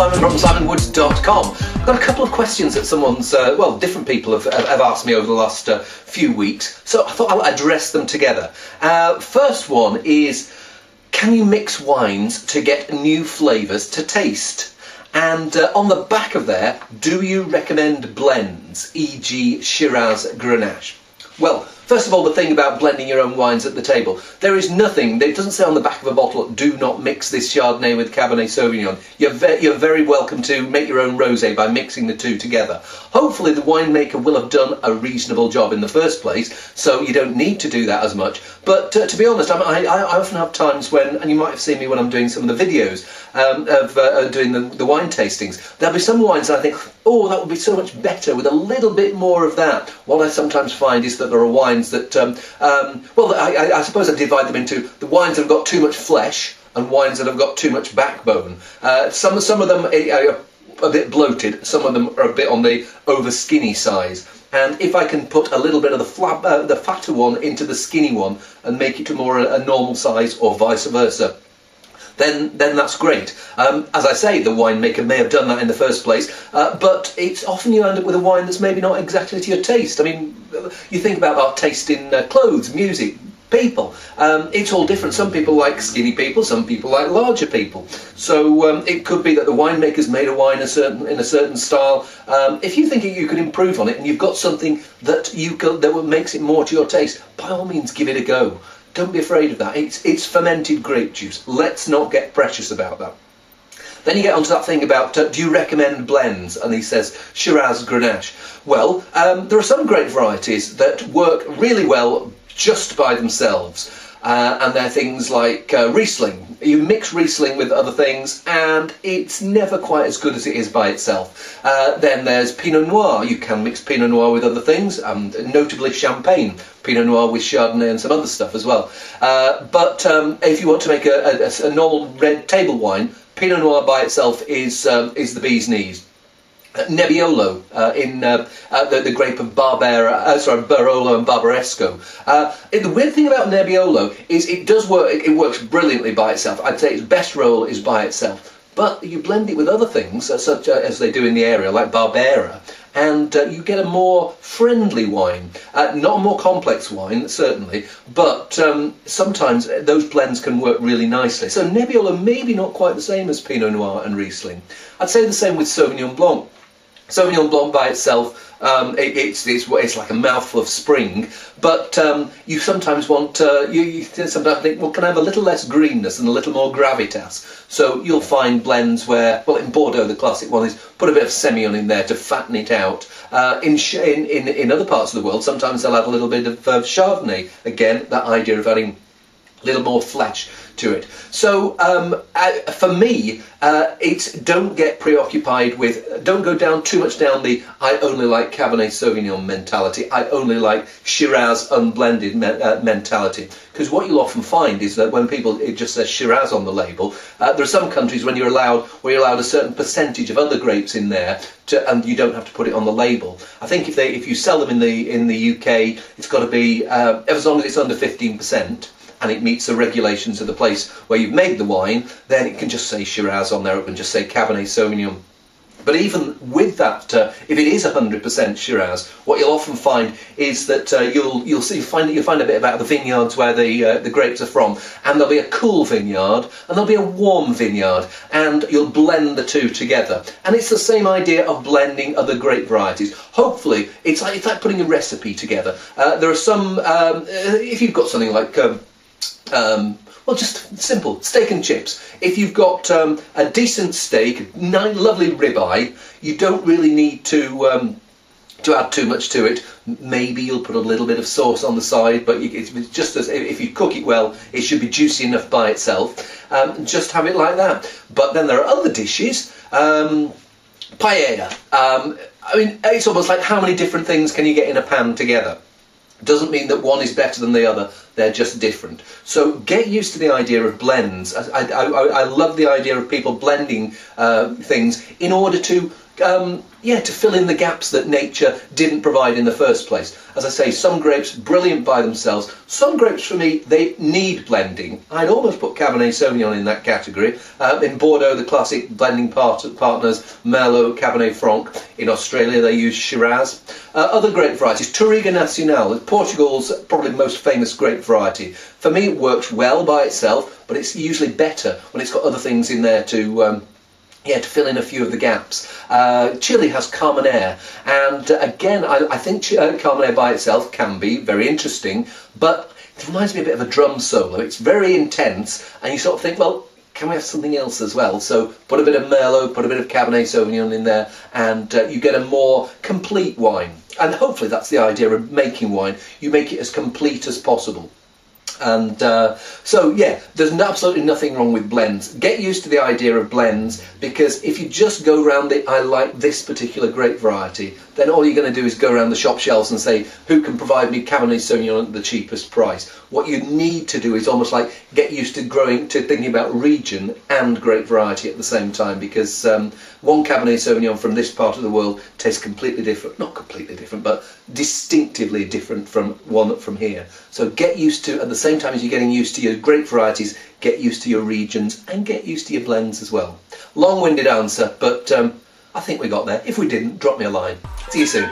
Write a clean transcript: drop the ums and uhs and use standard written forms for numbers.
Simon from simonwoods.com. I've got a couple of questions that someone's, well, different people have asked me over the last few weeks, so I thought I'll address them together. First one is, can you mix wines to get new flavours to taste? And on the back of there, do you recommend blends, e.g. Shiraz, Grenache? Well, first of all, the thing about blending your own wines at the table, there is nothing, it doesn't say on the back of a bottle, do not mix this Chardonnay with Cabernet Sauvignon. You're very welcome to make your own rosé by mixing the two together. Hopefully the winemaker will have done a reasonable job in the first place, so you don't need to do that as much. But to be honest, I often have times when, and you might have seen me when I'm doing some of the videos of doing the wine tastings, there'll be some wines that I think, oh, that would be so much better with a little bit more of that. What I sometimes find is that there are wines that, well, I suppose I divide them into the wines that have got too much flesh and wines that have got too much backbone. Some of them are a bit bloated, some of them are a bit on the over skinny size. And if I can put a little bit of the fatter one into the skinny one and make it to more a normal size, or vice versa, then that's great. As I say, the winemaker may have done that in the first place, but it's often you end up with a wine that's maybe not exactly to your taste. I mean, you think about our taste in clothes, music, people. It's all different. Some people like skinny people, some people like larger people. So it could be that the winemaker's made a wine in a certain style. If you think you could improve on it and you've got something that makes it more to your taste, by all means give it a go. Don't be afraid of that. It's fermented grape juice. Let's not get precious about that. Then you get onto that thing about, do you recommend blends? And he says, Shiraz, Grenache. Well, there are some grape varieties that work really well just by themselves. And they're things like Riesling. You mix Riesling with other things and it's never quite as good as it is by itself. Then there's Pinot Noir. You can mix Pinot Noir with other things, notably Champagne. Pinot Noir with Chardonnay and some other stuff as well. But if you want to make a normal red table wine, Pinot Noir by itself is the bee's knees. Nebbiolo in the grape of Barolo and Barbaresco. The weird thing about Nebbiolo is it does work. It works brilliantly by itself. I'd say its best role is by itself. But you blend it with other things, such as they do in the area, like Barbera, and you get a more friendly wine. Not a more complex wine, certainly, but sometimes those blends can work really nicely. So Nebbiolo maybe not quite the same as Pinot Noir and Riesling. I'd say the same with Sauvignon Blanc. Sauvignon Blanc by itself, it's like a mouthful of spring, but you sometimes want, you sometimes think, well, can I have a little less greenness and a little more gravitas? So you'll find blends where, well, in Bordeaux the classic one is put a bit of Semillon in there to fatten it out. In other parts of the world, sometimes they'll add a little bit of Chardonnay. Again, that idea of adding a little more flesh to it. So for me, it's don't get preoccupied with, don't go down too much down the I only like Cabernet Sauvignon mentality, I only like Shiraz unblended mentality. Because what you'll often find is that when it just says Shiraz on the label, there are some countries where you're allowed a certain percentage of other grapes in there, and you don't have to put it on the label. I think if you sell them in the UK, it's got to be as long as it's under 15%. And it meets the regulations of the place where you've made the wine, then it can just say Shiraz on there, it can just say Cabernet Sauvignon. But even with that, if it is 100% Shiraz, what you'll often find is that you'll find a bit about the vineyards where the grapes are from, and there'll be a cool vineyard and there'll be a warm vineyard, and you'll blend the two together. And it's the same idea of blending other grape varieties. Hopefully, it's like putting a recipe together. There are some, if you've got something like well, just simple steak and chips. If you've got a decent steak, lovely ribeye, you don't really need to add too much to it. Maybe you'll put a little bit of sauce on the side, but it's just as if you cook it well, it should be juicy enough by itself. Just have it like that. But then there are other dishes. Paella. I mean, it's almost like how many different things can you get in a pan together? Doesn't mean that one is better than the other, they're just different. So get used to the idea of blends. I love the idea of people blending things in order to yeah, to fill in the gaps that nature didn't provide in the first place. As I say, some grapes brilliant by themselves. Some grapes for me, they need blending. I'd almost put Cabernet Sauvignon in that category. In Bordeaux, the classic blending partners, Merlot, Cabernet Franc. In Australia, they use Shiraz. Other grape varieties, Touriga Nacional, Portugal's probably most famous grape variety. For me, it works well by itself, but it's usually better when it's got other things in there to yeah, to fill in a few of the gaps. Chile has Carmenere, and again, I think Carmenere by itself can be very interesting, but it reminds me a bit of a drum solo. It's very intense, and you sort of think, well, can we have something else as well? So put a bit of Merlot, put a bit of Cabernet Sauvignon in there, and you get a more complete wine. And hopefully that's the idea of making wine. You make it as complete as possible. And so yeah, there's absolutely nothing wrong with blends. Get used to the idea of blends, because if you just go around it, I like this particular grape variety, then all you're going to do is go around the shop shelves and say, who can provide me Cabernet Sauvignon at the cheapest price? What you need to do is almost like get used to thinking about region and grape variety at the same time, because one Cabernet Sauvignon from this part of the world tastes completely different, not completely different, but distinctively different from one from here. So get used to, at the same time as you're getting used to your grape varieties, get used to your regions and get used to your blends as well. Long-winded answer, but I think we got there. If we didn't, drop me a line. See you soon.